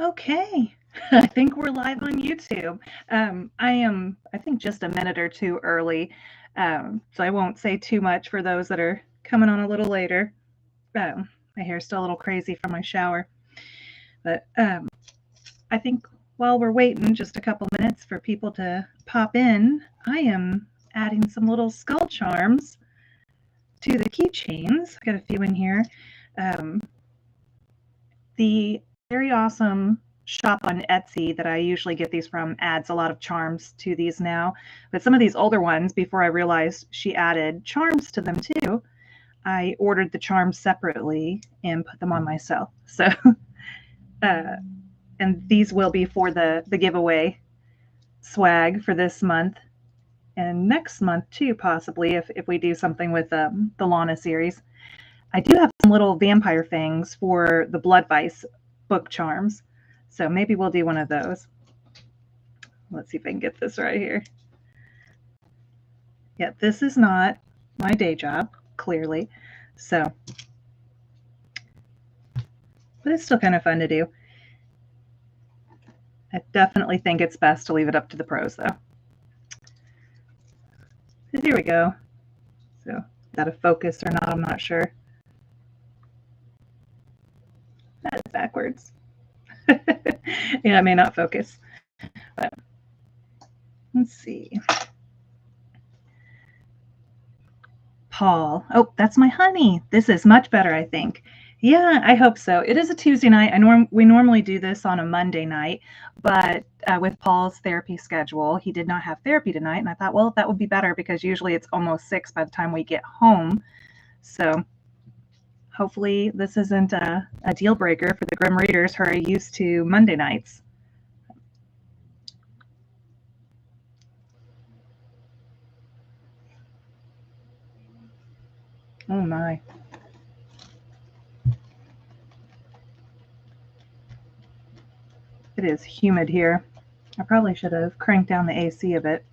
Okay, I think we're live on YouTube. I think, just a minute or two early, so I won't say too much for those that are coming on a little later. My hair's still a little crazy from my shower, but I think while we're waiting just a couple minutes for people to pop in, I am adding some little skull charms to the keychains. I got a few in here. Um, the very awesome shop on Etsy that I usually get these from adds a lot of charms to these now. But some of these older ones, before I realized she added charms to them too, I ordered the charms separately and put them on myself. So, and these will be for the giveaway swag for this month and next month too, possibly if we do something with the Lana series. I do have some little vampire things for the Blood Vice book charms, so maybe we'll do one of those. Let's see if I can get this right here. Yeah, this is not my day job, clearly, so, but it's still kind of fun to do. I definitely think it's best to leave it up to the pros, though. Here we go. So, is that a focus or not? I'm not sure. That is backwards. Yeah, it may not focus. But let's see. Paul. Oh, that's my honey. This is much better, I think. Yeah, I hope so. It is a Tuesday night. We normally do this on a Monday night, but with Paul's therapy schedule, he did not have therapy tonight, and I thought, well, that would be better because usually it's almost 6 by the time we get home. So hopefully this isn't a deal breaker for the Grim Readers who are used to Monday nights. Oh my. It is humid here. I probably should have cranked down the AC a bit.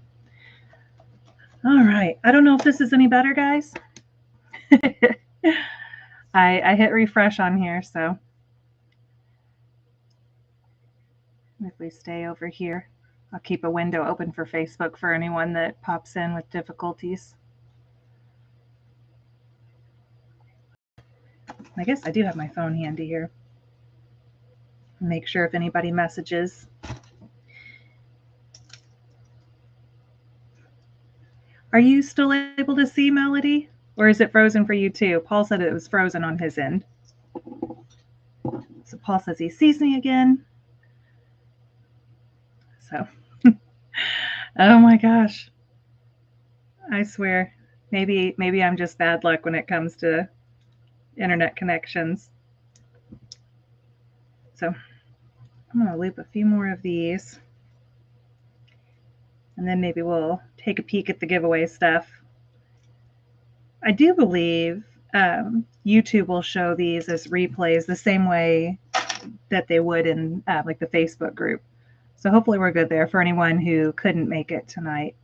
All right. I don't know if this is any better, guys. I hit refresh on here, so if we stay over here, I'll keep a window open for Facebook for anyone that pops in with difficulties. I guess I do have my phone handy here. Make sure if anybody messages. Are you still able to see, Melody? Or is it frozen for you too? Paul said it was frozen on his end. So Paul says he sees me again. So, oh my gosh. I swear, maybe I'm just bad luck when it comes to internet connections. So I'm going to loop a few more of these. And then maybe we'll take a peek at the giveaway stuff. I do believe YouTube will show these as replays the same way that they would in like the Facebook group. So hopefully we're good there for anyone who couldn't make it tonight.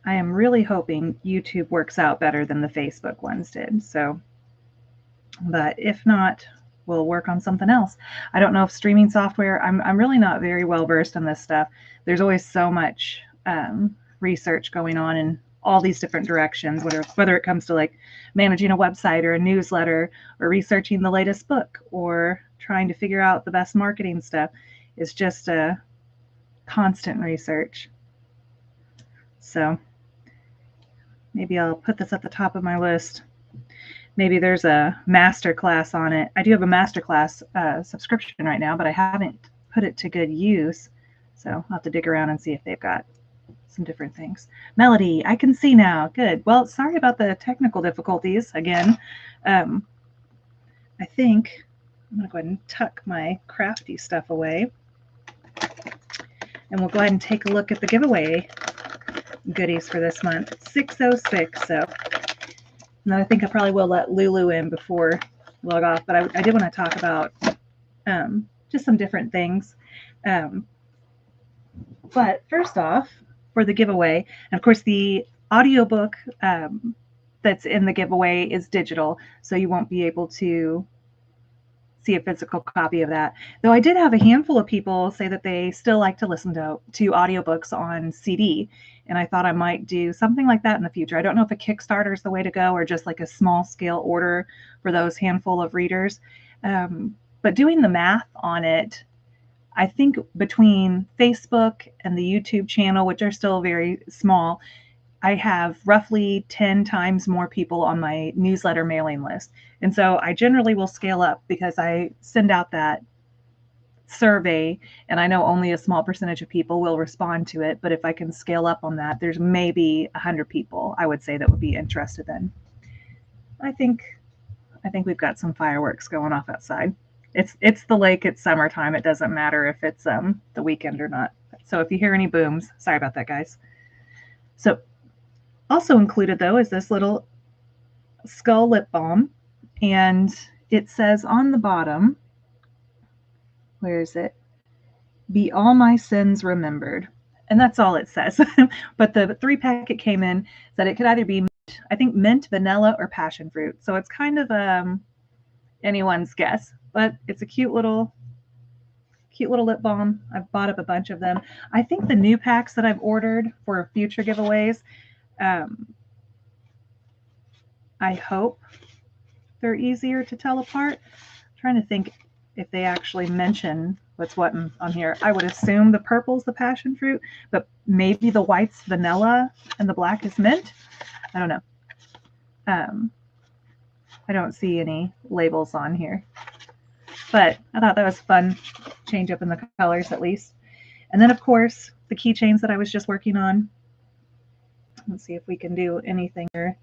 I am really hoping YouTube works out better than the Facebook ones did. So, but if not, we'll work on something else. I don't know if streaming software, I'm really not very well versed in this stuff. There's always so much research going on in all these different directions, whether it comes to like managing a website or a newsletter or researching the latest book or trying to figure out the best marketing stuff. It's just a constant research. So maybe I'll put this at the top of my list. Maybe there's a master class on it. I do have a master class subscription right now, but I haven't put it to good use. So I'll have to dig around and see if they've got some different things. Melody, I can see now. Good. Well, sorry about the technical difficulties again. I think I'm going to go ahead and tuck my crafty stuff away. And we'll go ahead and take a look at the giveaway goodies for this month. 606. So, and I think I probably will let Lulu in before we log off, but I did want to talk about just some different things. But first off, for the giveaway, and of course the audiobook that's in the giveaway is digital, so you won't be able to see a physical copy of that. Though I did have a handful of people say that they still like to listen to audiobooks on CD, and I thought I might do something like that in the future. I don't know if a Kickstarter is the way to go or just like a small scale order for those handful of readers. But doing the math on it, I think between Facebook and the YouTube channel, which are still very small, I have roughly 10 times more people on my newsletter mailing list. And so I generally will scale up because I send out that survey and I know only a small percentage of people will respond to it. But if I can scale up on that, there's maybe 100 people I would say that would be interested in. I think we've got some fireworks going off outside. It's the lake, it's summertime. It doesn't matter if it's the weekend or not. So if you hear any booms, sorry about that, guys. So also included, though, is this little skull lip balm. And it says on the bottom, where is it? Be all my sins remembered. And that's all it says. But the 3-pack it came in said it could either be, I think, mint, vanilla, or passion fruit. So it's kind of anyone's guess. But it's a cute little lip balm. I've bought up a bunch of them. I think the new packs that I've ordered for future giveaways, I hope they're easier to tell apart. I'm trying to think if they actually mention what's what on here. I would assume the purple's the passion fruit, but maybe the white's vanilla and the black is mint. I don't know. I don't see any labels on here, but I thought that was fun. Change up in the colors at least. And then, of course, the keychains that I was just working on. Let's see if we can do anything here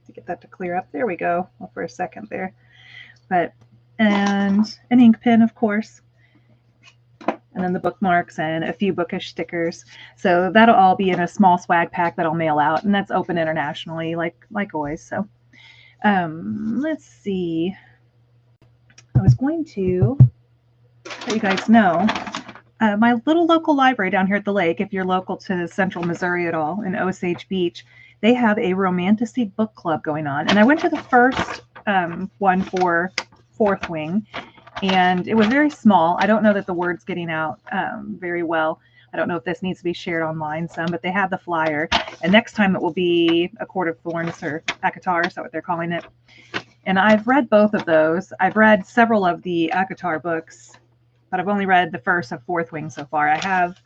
to get that to clear up. There we go. Well, for a second there. And an ink pen, of course. And then the bookmarks and a few bookish stickers. So that'll all be in a small swag pack that I'll mail out, and that's open internationally, like always. So let's see. I was going to let you guys know my little local library down here at the lake, if you're local to Central Missouri at all, in Osage Beach, they have a romantasy book club going on. And I went to the first one for Fourth Wing, and it was very small. I don't know that the word's getting out very well. I don't know if this needs to be shared online some, but they have the flyer. And next time it will be A Court of Thorns, or Akatar, is that what they're calling it? And I've read both of those. I've read several of the Akatar books, but I've only read the first of Fourth Wing so far. I have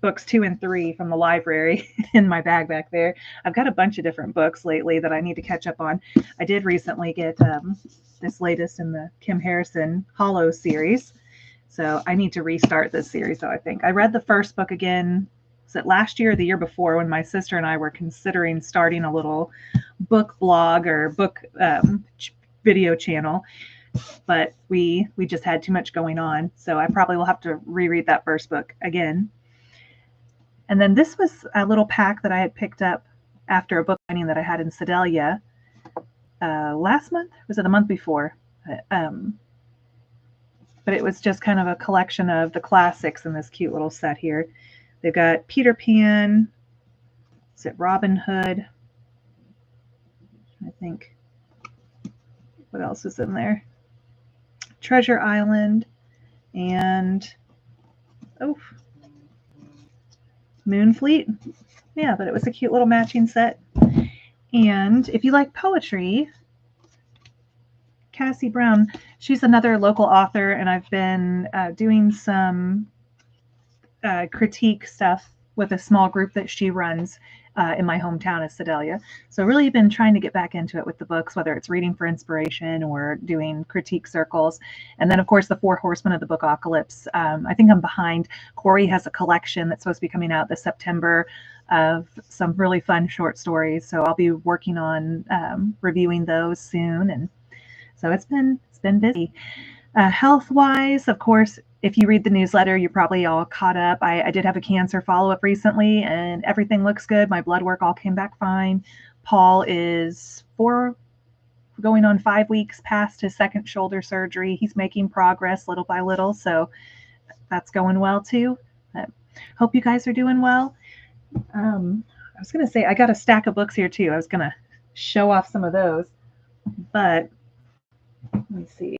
books 2 and 3 from the library in my bag back there. I've got a bunch of different books lately that I need to catch up on. I did recently get this latest in the Kim Harrison Hollow series. So I need to restart this series, though, I think. I read the first book again, was it last year or the year before, when my sister and I were considering starting a little book blog or book video channel. But we just had too much going on. So I probably will have to reread that first book again. And then this was a little pack that I had picked up after a book signing that I had in Sedalia last month. Was it the month before? But it was just kind of a collection of the classics in this cute little set here. They've got Peter Pan. Is it Robin Hood? I think. What else is in there? Treasure Island, and Moonfleet. Yeah, but it was a cute little matching set. And if you like poetry, Cassie Brown, she's another local author, and I've been doing some critique stuff with a small group that she runs in my hometown of Sedalia. So really been trying to get back into it with the books, whether it's reading for inspiration or doing critique circles. And then, of course, the 4 Horsemen of the Bookapocalypse. I think I'm behind. Corey has a collection that's supposed to be coming out this September of some really fun short stories. So I'll be working on reviewing those soon. And so it's been busy. Health-wise, of course, if you read the newsletter, you're probably all caught up. I did have a cancer follow-up recently, and everything looks good. My blood work all came back fine. Paul is going on 5 weeks past his second shoulder surgery. He's making progress little by little, so that's going well too. Hope you guys are doing well. I was going to say, I got a stack of books here too. I was going to show off some of those, but let me see.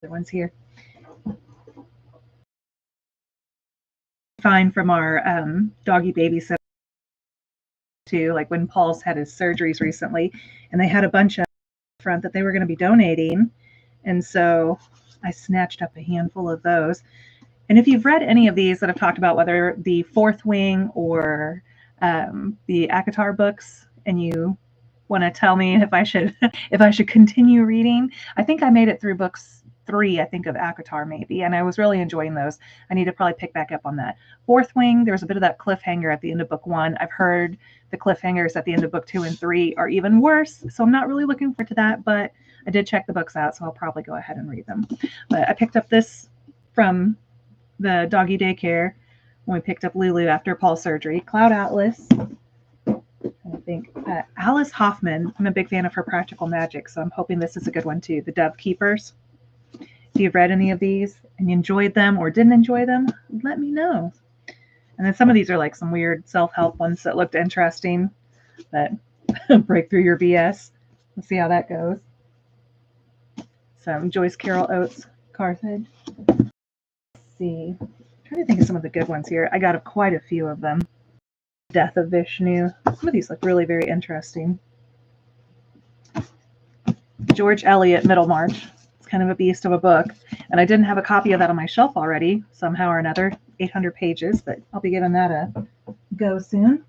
The ones here. Fine from our doggy babysitter too, like when Paul's had his surgeries recently, and they had a bunch of front that they were going to be donating, and so I snatched up a handful of those. And if you've read any of these that I've talked about, whether the Fourth Wing or the ACOTAR books, and you want to tell me if I should continue reading, I think I made it through books 3, I think, of ACOTAR maybe, and I was really enjoying those. I need to probably pick back up on that. Fourth Wing, there was a bit of that cliffhanger at the end of book 1. I've heard the cliffhangers at the end of book 2 and 3 are even worse, so I'm not really looking forward to that, but I did check the books out, so I'll probably go ahead and read them. But I picked up this from the doggy daycare when we picked up Lulu after Paul's surgery. Cloud Atlas. I think Alice Hoffman. I'm a big fan of her practical magic, so I'm hoping this is a good one too. The Dove Keepers. If you've read any of these and you enjoyed them or didn't enjoy them, let me know. And then some of these are like some weird self-help ones that looked interesting, but break through your BS. Let's see how that goes. Some Joyce Carol Oates Carthage. See, I'm trying to think of some of the good ones here. I got quite a few of them. Death of Vishnu. Some of these look really very interesting. George Eliot, Middlemarch. It's kind of a beast of a book, and I didn't have a copy of that on my shelf already, somehow or another. 800 pages, but I'll be giving that a go soon.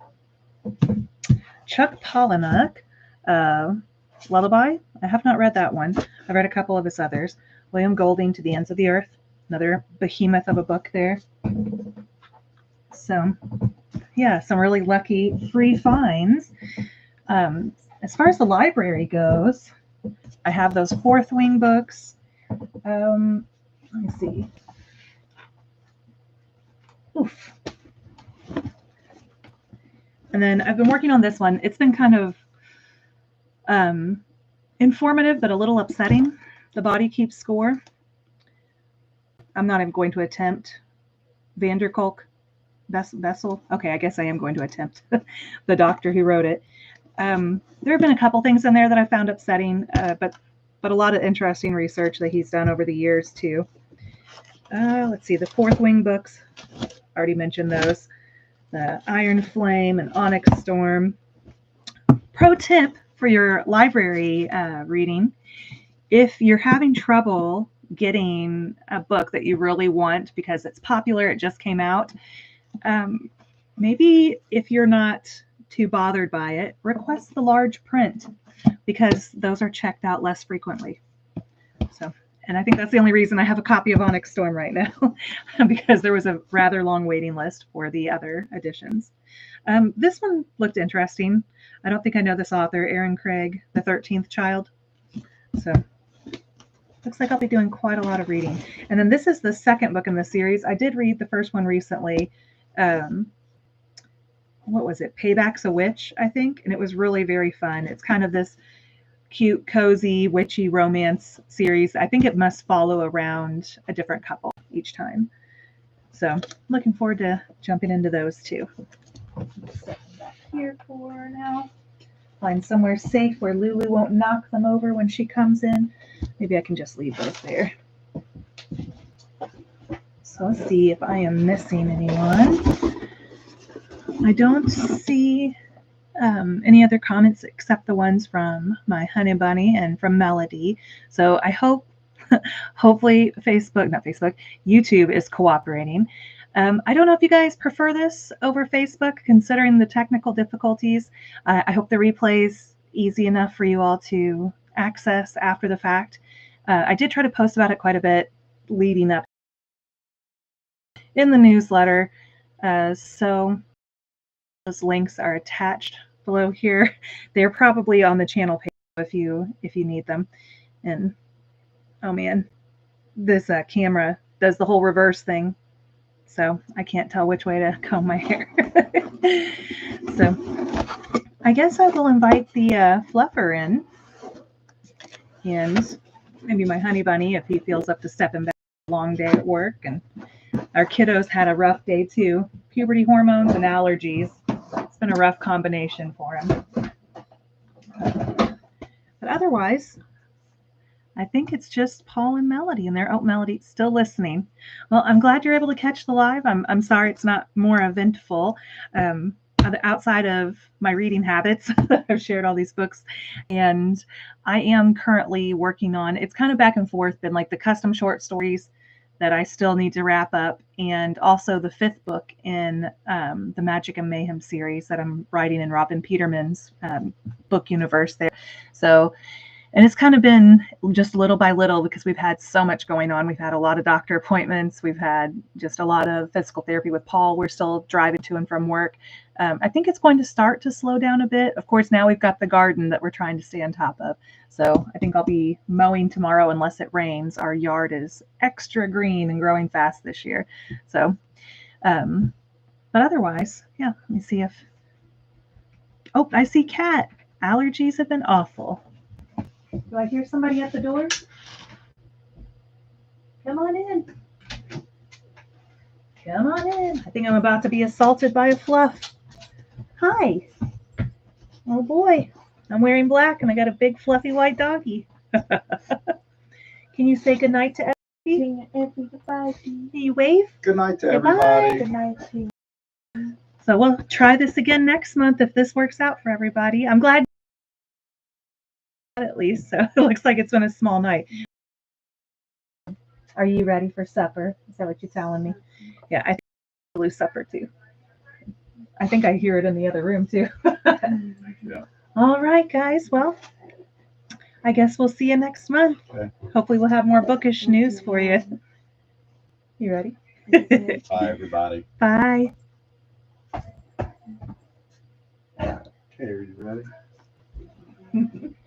Chuck Palahniuk, Lullaby. I have not read that one. I've read a couple of his others. William Golding, To the Ends of the Earth. Another behemoth of a book there. So, yeah, some really lucky free finds. As far as the library goes, I have those Fourth Wing books. Let me see. Oof. And then I've been working on this one. It's been kind of informative, but a little upsetting. The Body Keeps Score. I'm not even going to attempt Vanderkolk Vessel. Okay, I guess I am going to attempt the doctor who wrote it. There have been a couple things in there that I found upsetting, but a lot of interesting research that he's done over the years too. Let's see, the Fourth Wing books. Already mentioned those. The Iron Flame and Onyx Storm. Pro tip for your library reading: if you're having trouble getting a book that you really want because it's popular, it just came out, maybe if you're not too bothered by it, request the large print, because those are checked out less frequently. So, and I think that's the only reason I have a copy of Onyx Storm right now, because there was a rather long waiting list for the other editions. This one looked interesting. I don't think I know this author, Aaron Craig, The 13th Child. So looks like I'll be doing quite a lot of reading. And then this is the second book in the series. I did read the first one recently. What was it? Payback's a Witch, I think. And it was really very fun. It's kind of this cute, cozy, witchy romance series. I think it must follow around a different couple each time. So I'm looking forward to jumping into those too. Set them back here for now. Find somewhere safe where Lulu won't knock them over when she comes in. Maybe I can just leave those there. So let's see if I am missing anyone. I don't see any other comments except the ones from my honey bunny and from Melody. So I hope, hopefully YouTube is cooperating. I don't know if you guys prefer this over Facebook, considering the technical difficulties. I hope the replay is easy enough for you all to access after the fact. I did try to post about it quite a bit leading up in the newsletter. So those links are attached below here. They're probably on the channel page if you need them. And oh man, this camera does the whole reverse thing, so I can't tell which way to comb my hair. So I guess I will invite the fluffer in, and maybe my honey bunny if he feels up to stepping back. A long day at work, and our kiddos had a rough day too. Puberty hormones and allergies. It's been a rough combination for him. But otherwise, I think it's just Paul and Melody, and they're Melody still listening. Well, I'm glad you're able to catch the live. I'm sorry it's not more eventful. Outside of my reading habits, I've shared all these books, and I am currently working on. It's kind of back and forth, been like the custom short stories that I still need to wrap up, and also the 5th book in the Magic and Mayhem series that I'm writing in Robin Peterman's book universe there. So, and it's kind of been just little by little because we've had so much going on. We've had a lot of doctor appointments. We've had just a lot of physical therapy with Paul. We're still driving to and from work. I think it's going to start to slow down a bit. Of course, now we've got the garden that we're trying to stay on top of. So I think I'll be mowing tomorrow unless it rains. Our yard is extra green and growing fast this year. So, but otherwise, yeah, let me see if, oh, I see Kat. Allergies have been awful. Do I hear somebody at the door? Come on in. Come on in. I think I'm about to be assaulted by a fluff. Hi. Oh boy. I'm wearing black and I got a big fluffy white doggy. Can you say goodnight to everybody? Can you wave? Good night to everybody. Good night to you. So we'll try this again next month if this works out for everybody. I'm glad at least. So it looks like it's been a small night. Are you ready for supper? Is that what you're telling me? Yeah, I think I'll lose supper too. I think I hear it in the other room too. Yeah. All right, guys. Well, I guess we'll see you next month. Okay. Hopefully we'll have more bookish news for you. You ready? Bye, everybody. Bye. Okay, are you ready?